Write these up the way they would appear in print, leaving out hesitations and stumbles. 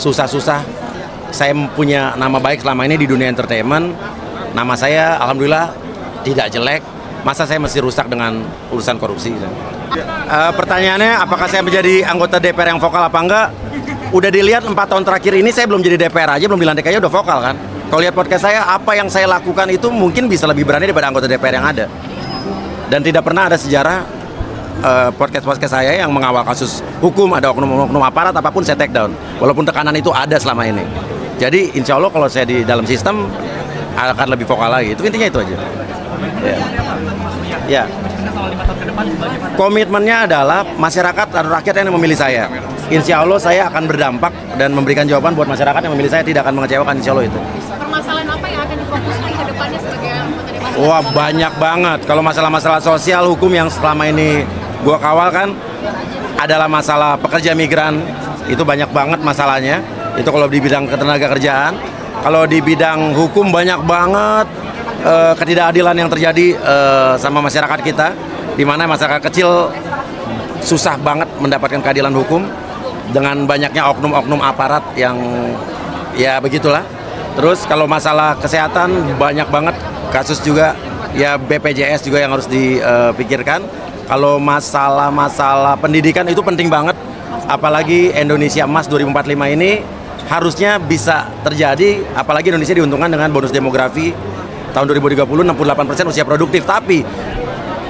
susah-susah saya punya nama baik selama ini di dunia entertainment. Nama saya alhamdulillah tidak jelek. Masa saya mesti rusak dengan urusan korupsi? Pertanyaannya, apakah saya menjadi anggota DPR yang vokal apa enggak? Udah dilihat 4 tahun terakhir ini saya belum jadi DPR aja, belum dilantik aja udah vokal kan. Kalau lihat podcast saya, apa yang saya lakukan itu mungkin bisa lebih berani daripada anggota DPR yang ada. Dan tidak pernah ada sejarah podcast saya yang mengawal kasus hukum, ada oknum-oknum aparat apapun saya take down. Walaupun tekanan itu ada selama ini. Jadi insya Allah kalau saya di dalam sistem akan lebih vokal lagi. Itu intinya itu aja. Ya. Komitmennya adalah masyarakat dan rakyat yang memilih saya. Insya Allah saya akan berdampak dan memberikan jawaban buat masyarakat yang memilih saya, tidak akan mengecewakan, insya Allah itu. Permasalahan apa yang akan difokuskan ke depannya sebagai anggota DPR? Wah, banyak banget. Kalau masalah-masalah sosial hukum yang selama ini gua kawal kan adalah masalah pekerja migran. Itu banyak banget masalahnya. Itu kalau di bidang ketenaga kerjaan. Kalau di bidang hukum banyak banget ketidakadilan yang terjadi sama masyarakat kita, di mana masyarakat kecil susah banget mendapatkan keadilan hukum dengan banyaknya oknum-oknum aparat yang ya begitulah. Terus kalau masalah kesehatan banyak banget kasus juga, ya BPJS juga yang harus dipikirkan. Kalau masalah pendidikan itu penting banget, apalagi Indonesia Emas 2045 ini harusnya bisa terjadi, apalagi Indonesia diuntungkan dengan bonus demografi tahun 2030 68% usia produktif. Tapi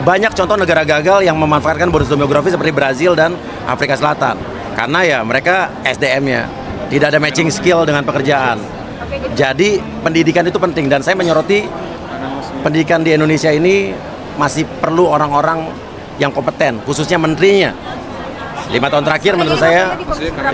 banyak contoh negara gagal yang memanfaatkan bonus demografi seperti Brazil dan Afrika Selatan. Karena ya mereka SDM-nya tidak ada matching skill dengan pekerjaan. Jadi pendidikan itu penting dan saya menyoroti pendidikan di Indonesia ini masih perlu orang-orang yang kompeten, khususnya menterinya. 5 tahun terakhir menurut saya,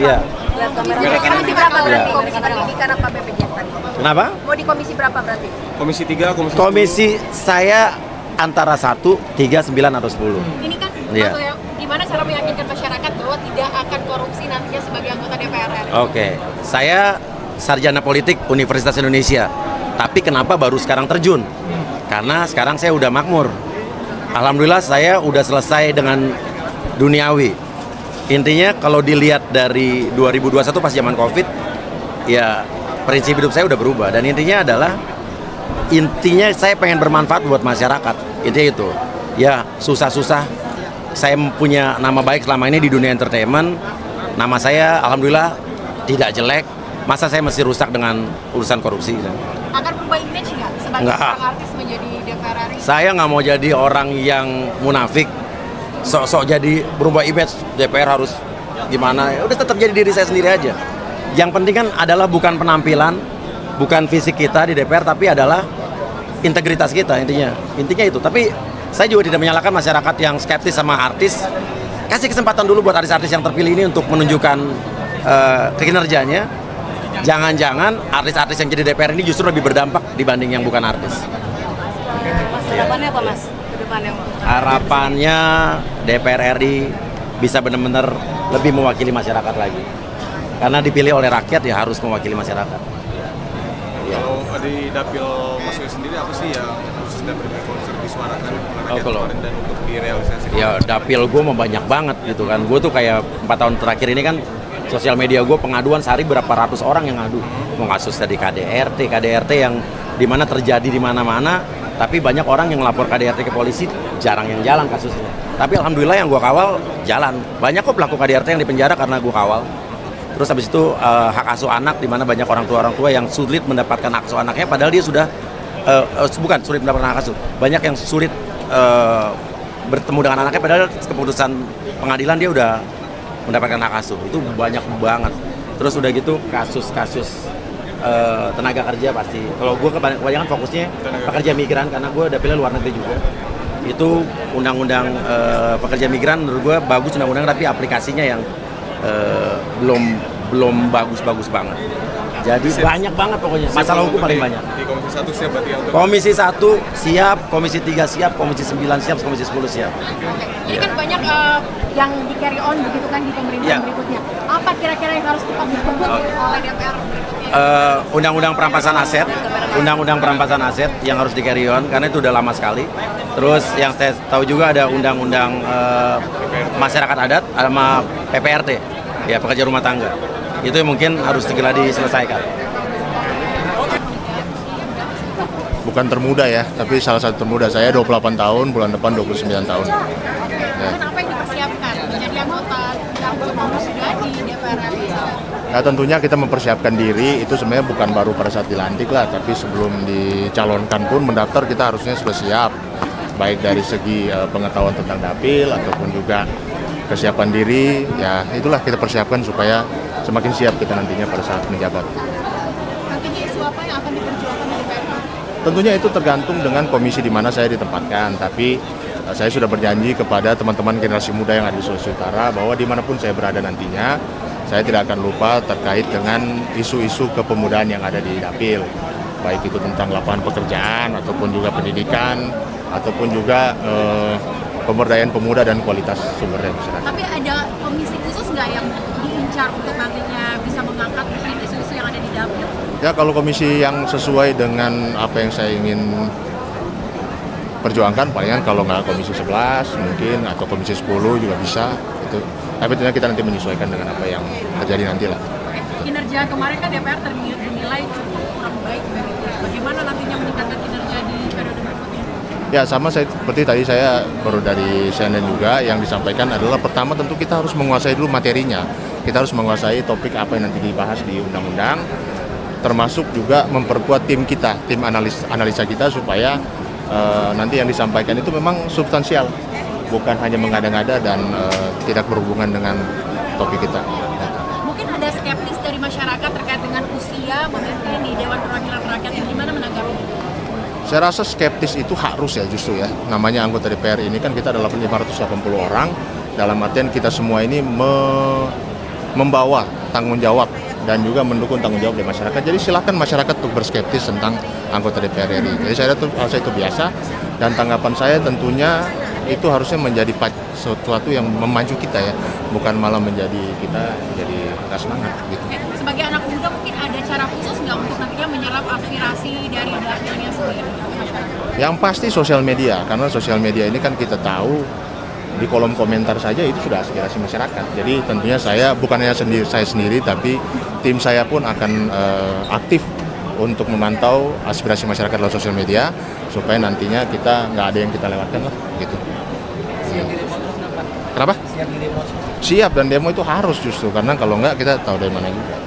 iya. Komisi berapa berarti? Komisi pendidikan apa BPJS tadi? Kenapa? Mau di komisi berapa berarti? Komisi 3, komisi saya antara 1, 3, 9 atau 10. Ini kan Iya. gimana cara meyakinkan masyarakat bahwa tidak akan korupsi nantinya sebagai anggota DPR RI? Oke, saya sarjana politik Universitas Indonesia. Tapi kenapa baru sekarang terjun? Karena sekarang saya udah makmur. Alhamdulillah saya udah selesai dengan duniawi. Intinya kalau dilihat dari 2021 pas zaman Covid, ya prinsip hidup saya udah berubah. Dan intinya saya pengen bermanfaat buat masyarakat. Intinya itu. Ya susah-susah saya punya nama baik selama ini di dunia entertainment. Nama saya alhamdulillah tidak jelek. Masa saya mesti rusak dengan urusan korupsi? Akan berubah image nggak sebagai seorang artis menjadi DPR RI? Saya nggak mau jadi orang yang munafik, sok-sok jadi berubah image DPR harus gimana. Ya udah tetap jadi diri saya sendiri aja. Yang penting kan adalah bukan penampilan, bukan fisik kita di DPR, tapi adalah integritas kita intinya. Intinya itu. Tapi saya juga tidak menyalahkan masyarakat yang skeptis sama artis. Kasih kesempatan dulu buat artis-artis yang terpilih ini untuk menunjukkan kinerjanya. Jangan-jangan artis-artis yang jadi DPR ini justru lebih berdampak dibanding yang bukan artis. Mas, harapannya apa Mas? Kedepannya? Harapannya DPR RI bisa benar-benar lebih mewakili masyarakat lagi. Karena dipilih oleh rakyat ya harus mewakili masyarakat. Kalau di dapil Mas Yoyo sendiri apa sih yang khusus dan konser disuarakan kemarin dan untuk direalisasikan? Ya dapil gue mau banyak banget gitu kan. Gue tuh kayak 4 tahun terakhir ini kan sosial media gue pengaduan sehari berapa ratus orang yang ngadu. Mau kasus tadi KDRT yang dimana terjadi di mana-mana, tapi banyak orang yang lapor KDRT ke polisi, jarang yang jalan kasusnya. Tapi alhamdulillah yang gue kawal jalan. Banyak kok pelaku KDRT yang dipenjara karena gue kawal. Terus habis itu hak asuh anak, di mana banyak orang tua yang sulit mendapatkan hak asuh anaknya, padahal dia sudah bukan sulit mendapatkan hak asuh. Banyak yang sulit bertemu dengan anaknya, padahal keputusan pengadilan dia udah mendapatkan hak asuh. Itu banyak banget. Terus udah gitu kasus-kasus tenaga kerja pasti. Kalau gue kebanyakan fokusnya pekerja migran karena gue dapilnya luar negeri juga. Itu undang-undang pekerja migran menurut gue bagus undang-undang, tapi aplikasinya yang belum bagus-bagus banget. Jadi banyak banget pokoknya. Masalah hukum paling banyak. Di Komisi 1 siap berarti yang Komisi 1 siap, Komisi 3 siap, Komisi 9 siap, Komisi 10 siap. Ini kan banyak yang di carry on begitu kan di pemerintahan berikutnya. Apa kira-kira yang harus tetap dikebut oleh DPR berikutnya? Undang-undang perampasan aset yang harus di carry on karena itu udah lama sekali. Terus yang saya tahu juga ada undang-undang masyarakat adat sama PPRT, ya pekerja rumah tangga. Itu yang mungkin harus segera diselesaikan. Bukan termuda ya, tapi salah satu termuda. Saya 28 tahun, bulan depan 29 tahun. Ya. Dan apa yang dipersiapkan menjadi anggota yang bernomor sudah di DPR RI? Ya tentunya kita mempersiapkan diri, itu sebenarnya bukan baru pada saat dilantik lah, tapi sebelum dicalonkan pun mendaftar kita harusnya sudah siap. Baik dari segi pengetahuan tentang dapil ataupun juga kesiapan diri, ya itulah kita persiapkan supaya semakin siap kita nantinya pada saat menjabat. Nantinya isu apa yang akan diperjuangkan di DPR? Tentunya itu tergantung dengan komisi di mana saya ditempatkan, tapi saya sudah berjanji kepada teman-teman generasi muda yang ada di Sulawesi Utara bahwa dimanapun saya berada nantinya, saya tidak akan lupa terkait dengan isu-isu kepemudaan yang ada di dapil, baik itu tentang lapangan pekerjaan ataupun juga pendidikan ataupun juga pemberdayaan pemuda dan kualitas sumber daya masyarakat. Tapi ada komisi khusus nggak yang diincar untuk nantinya bisa mengangkat isu-isu yang ada di dapil? Ya kalau komisi yang sesuai dengan apa yang saya ingin perjuangkan, palingan kalau nggak komisi 11 mungkin atau komisi 10 juga bisa itu. Tapi tentunya kita nanti menyesuaikan dengan apa yang terjadi nanti lah. Kinerja kemarin kan DPR dinilai cukup kurang baik begitu. Bagaimana nantinya meningkatkan kinerja di periode berikutnya? Ya sama seperti tadi saya baru dari CNN juga yang disampaikan adalah pertama tentu kita harus menguasai dulu materinya. Kita harus menguasai topik apa yang nanti dibahas di undang-undang, termasuk juga memperkuat tim kita, tim analisa kita supaya nanti yang disampaikan itu memang substansial, bukan hanya mengada-ngada dan tidak berhubungan dengan topik kita. Mungkin ada skeptis dari masyarakat terkait dengan usia memimpin di Dewan Perwakilan Rakyat, yang gimana menanggapi? Saya rasa skeptis itu harus ya justru ya. Namanya anggota DPR ini kan kita adalah 580 orang, dalam artian kita semua ini membawa tanggung jawab dan juga mendukung tanggung jawab dari masyarakat. Jadi silakan masyarakat untuk berskeptis tentang anggota DPR RI. Jadi saya rasa itu biasa, dan tanggapan saya tentunya itu harusnya menjadi sesuatu yang memacu kita ya, bukan malah menjadi kita jadi nggak semangat gitu. Sebagai anak muda mungkin ada cara khusus nggak untuk nantinya menyerap aspirasi dari dapilnya sendiri? Yang pasti sosial media, karena sosial media ini kan kita tahu di kolom komentar saja itu sudah aspirasi masyarakat. Jadi tentunya saya bukan hanya saya sendiri, tapi tim saya pun akan aktif untuk memantau aspirasi masyarakat lewat sosial media supaya nantinya kita nggak ada yang kita lewatkan lah gitu. Kenapa? Siap, dan demo itu harus justru karena kalau nggak kita tahu dari mana juga.